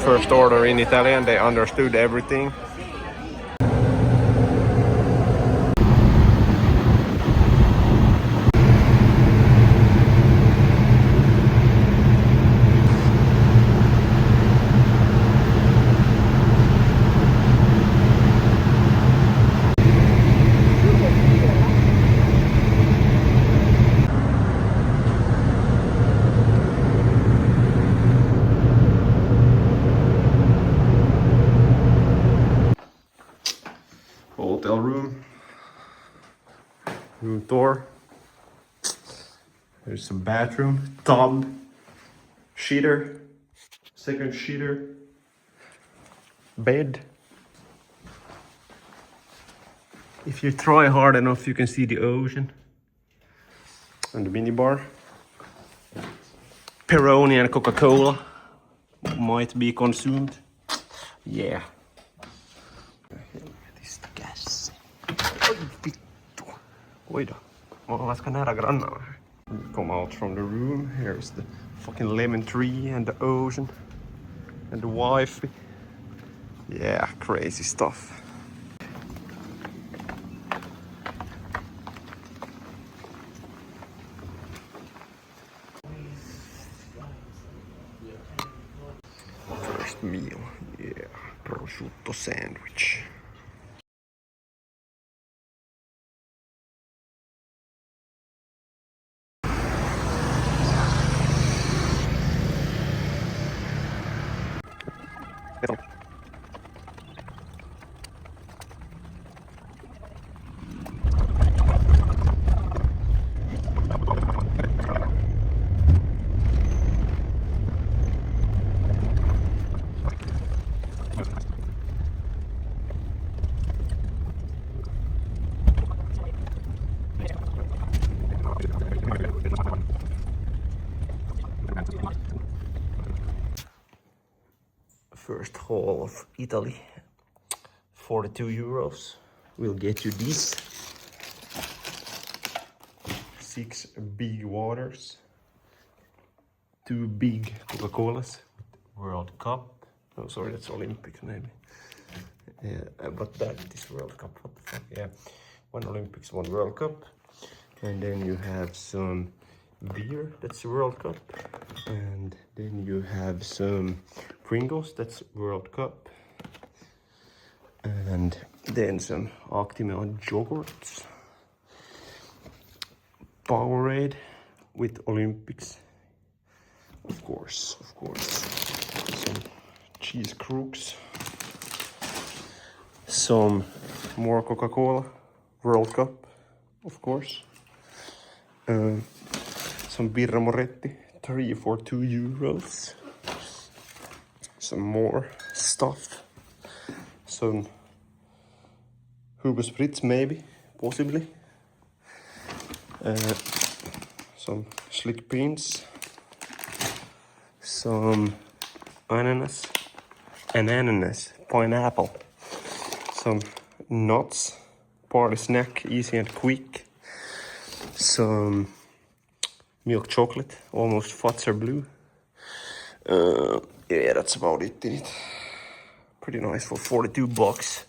first order in Italian, they understood everything. Hotel room tour. There's a bathroom, tub, sheeter, second sheeter, bed. If you try hard enough, you can see the ocean. And the minibar. Peroni and Coca-Cola might be consumed. Yeah. This gas. Oi vittu. Oida. Ollaanko nähdä grannaa? Come out from the room. Here's the fucking lemon tree and the ocean. And the wife. Yeah, crazy stuff. First meal. Yeah, prosciutto sandwich. First haul of Italy, 42 euros. We'll get you these 6 big waters, 2 big Coca-Colas, World Cup. Oh, sorry, that's Olympics maybe. Yeah, but that is World Cup. What the fuck? Yeah, 1 Olympics, 1 World Cup, and then you have some beer. That's World Cup, and then you have some Pringles, that's World Cup, and then some Actimel yogurts, Powerade with Olympics, of course, some cheese crooks, some more Coca-Cola, World Cup, of course, some Birra Moretti, 3 for 2 euros. Some more stuff. Some Hugo Spritz, maybe, possibly. Some slick beans. Some ananas, pineapple. Some nuts, party snack, easy and quick. Some milk chocolate, almost Fatser blue. Yeah, that's about it in it. Pretty nice for 42 bucks.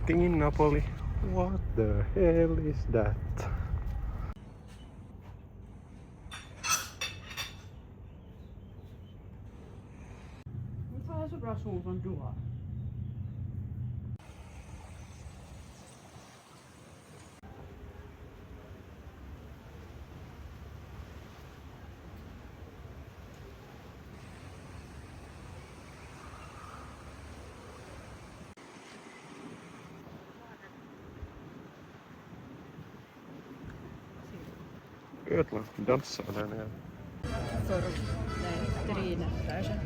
Anything in Napoli? What the hell is that? Nu tar jag så bra son som du har. Ödlan dansar där nere. För drinen där sen.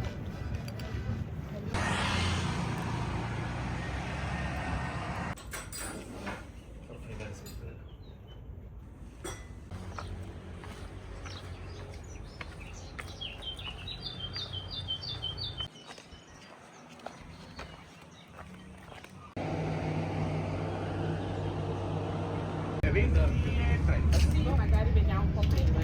Magari veniamo un po' prima.